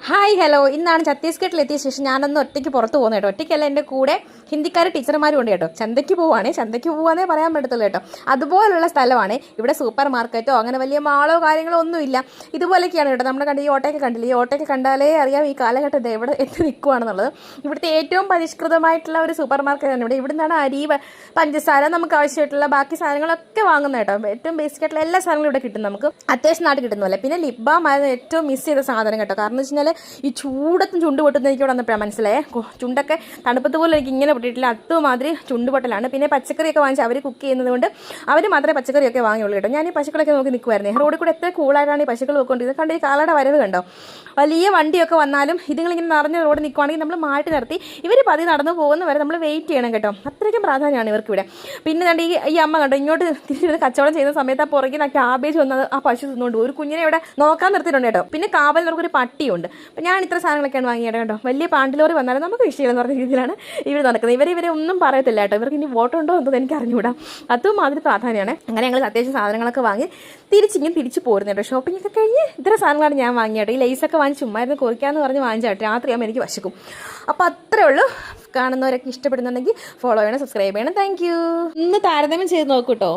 Hi hello, ഇന്നാണ് ഛത്തീസ്ഗഡിലെത്തിയ ശേഷം ഞാനൊന്ന് ഒറ്റയ്ക്ക് പുറത്ത് പോകുന്നത് കേട്ടോ. ഒറ്റയ്ക്കല്ല, എൻ്റെ കൂടെ ഹിന്ദിക്കാർ ടീച്ചർമാരും ഉണ്ട് കേട്ടോ. ചന്തയ്ക്ക് പോവാന്നേ പറയാൻ പറ്റത്തുള്ളൂ കേട്ടോ. അതുപോലുള്ള സ്ഥലമാണ്. ഇവിടെ സൂപ്പർ മാർക്കറ്റോ അങ്ങനെ വലിയ മാളോ കാര്യങ്ങളോ ഒന്നുമില്ല. ഇതുപോലെയൊക്കെയാണ് കേട്ടോ. നമ്മൾ ഈ ഓട്ടോയൊക്കെ കണ്ടില്ലേ, ഈ ഓട്ടോയൊക്കെ കണ്ടാലേ അറിയാം ഈ കാലഘട്ടത്തിൽ എവിടെ എത്തി നിൽക്കുകയാണെന്നുള്ളത്. ഇവിടുത്തെ ഏറ്റവും പരിഷ്കൃതമായിട്ടുള്ള ഒരു സൂപ്പർ മാർക്കറ്റാണ് ഇവിടെ. ഇവിടെ നിന്നാണ് അരി, പഞ്ചസാര, നമുക്ക് ആവശ്യമായിട്ടുള്ള ബാക്കി സാധനങ്ങളൊക്കെ വാങ്ങുന്നത് കേട്ടോ. ഏറ്റവും ബേസിക് ആയിട്ടുള്ള എല്ലാ സാധനങ്ങളും ഇവിടെ കിട്ടും, നമുക്ക് അത്യാവശ്യം നാട്ടിൽ കിട്ടുന്നതല്ലേ. പിന്നെ ലിപ് ബാം ആയിരുന്നു ഏറ്റവും മിസ് ചെയ്ത സാധനം കേട്ടോ. കാരണം എന്ന് വെച്ച് കഴിഞ്ഞാൽ ഈ ചൂടത്തും ചുണ്ട് പൊട്ടുന്ന എനിക്ക് ഇവിടെ വന്നപ്പോഴാണ് മനസ്സിലായേ. ചുണ്ടൊക്കെ തണുപ്പത്ത് പോലും എനിക്ക് ഇങ്ങനെ പൊട്ടിയിട്ടില്ല, അതുമാതിരി ചുണ്ട് പൊട്ടലാണ്. പിന്നെ പച്ചക്കറിയൊക്കെ വാങ്ങിച്ച് അവർ കുക്ക് ചെയ്യുന്നത് കൊണ്ട് അവർ മാത്രമേ പച്ചക്കറിയൊക്കെ വാങ്ങിയുള്ളൂ കേട്ടോ. ഞാൻ ഈ പശുക്കളൊക്കെ നോക്കി നിൽക്കുമായിരുന്നേ. റോഡിൽ കൂടെ എത്ര കൂളായിട്ടാണ് ഈ പശുക്കൾ നോക്കിക്കൊണ്ടിരുന്നത്. കണ്ട് ഈ കാലയുടെ വരവ് കണ്ടോ. വലിയ വണ്ടിയൊക്കെ വന്നാലും ഇതിങ്ങളിങ്ങനെ നിറഞ്ഞ റോഡ് നിൽക്കുവാണെങ്കിൽ നമ്മൾ മാറ്റി നിർത്തി ഇവർ പതി നടന്നു പോകുന്ന വരെ നമ്മൾ വെയിറ്റ് ചെയ്യണം കേട്ടോ. അത്രയ്ക്കും പ്രാധാന്യമാണ് ഇവർക്ക് ഇവിടെ. പിന്നെ കണ്ട് ഈ അമ്മ കണ്ടോ ഇങ്ങോട്ട് തിരിച്ചിരുന്ന് കച്ചവടം ചെയ്യുന്ന സമയത്ത് ആ പുറകിൽ ആ ക്യാബേജ് വന്നത് ആ പശു തിന്നുകൊണ്ട് ഒരു കുഞ്ഞിനെ ഇവിടെ നോക്കാൻ നിർത്തിയിട്ടുണ്ട് കേട്ടോ. പിന്നെ കാവലിനവർക്കൊരു പട്ടിയുണ്ട്. അപ്പം ഞാൻ ഇത്ര സാധനങ്ങളൊക്കെയാണ് വാങ്ങിയത് കേട്ടോ. വലിയ പാണ്ടിലോറി വന്നാലും നമുക്ക് വിഷയമെന്ന് പറഞ്ഞ രീതിയിലാണ് ഇവർ നടക്കുന്നത്. ഇവരെ ഒന്നും പറയത്തില്ല കേട്ടോ. ഇവർക്ക് ഇനി വോട്ടുണ്ടോ എന്തോ എനിക്ക് അറിഞ്ഞുകൂടാ. അതും അതിന് പ്രാധാന്യമാണ്. അങ്ങനെ ഞങ്ങൾ അത്യാവശ്യം സാധനങ്ങളൊക്കെ വാങ്ങി തിരിച്ചു പോരുന്നു കേട്ടോ. ഷോപ്പിംഗ് ഒക്കെ കഴിഞ്ഞ് ഇത്ര സാധനങ്ങളാണ് ഞാൻ വാങ്ങിയത്. ഈ ലൈസൊക്കെ വാങ്ങിച്ച് ചുമ്മായിരുന്നു കുറിക്കാമെന്ന് പറഞ്ഞ് വാങ്ങിച്ചാട്ടോ. രാത്രിയാകുമ്പോൾ എനിക്ക് വശക്കും. അപ്പോൾ അത്രേ ഉള്ളൂ. കാണുന്നവരൊക്കെ ഇഷ്ടപ്പെടുന്നുണ്ടെങ്കിൽ ഫോളോ ചെയ്യണം, സബ്സ്ക്രൈബ് ചെയ്യണം. Thank you. ഇന്ന് താരതമ്യം ചെയ്ത് നോക്കൂട്ടോ.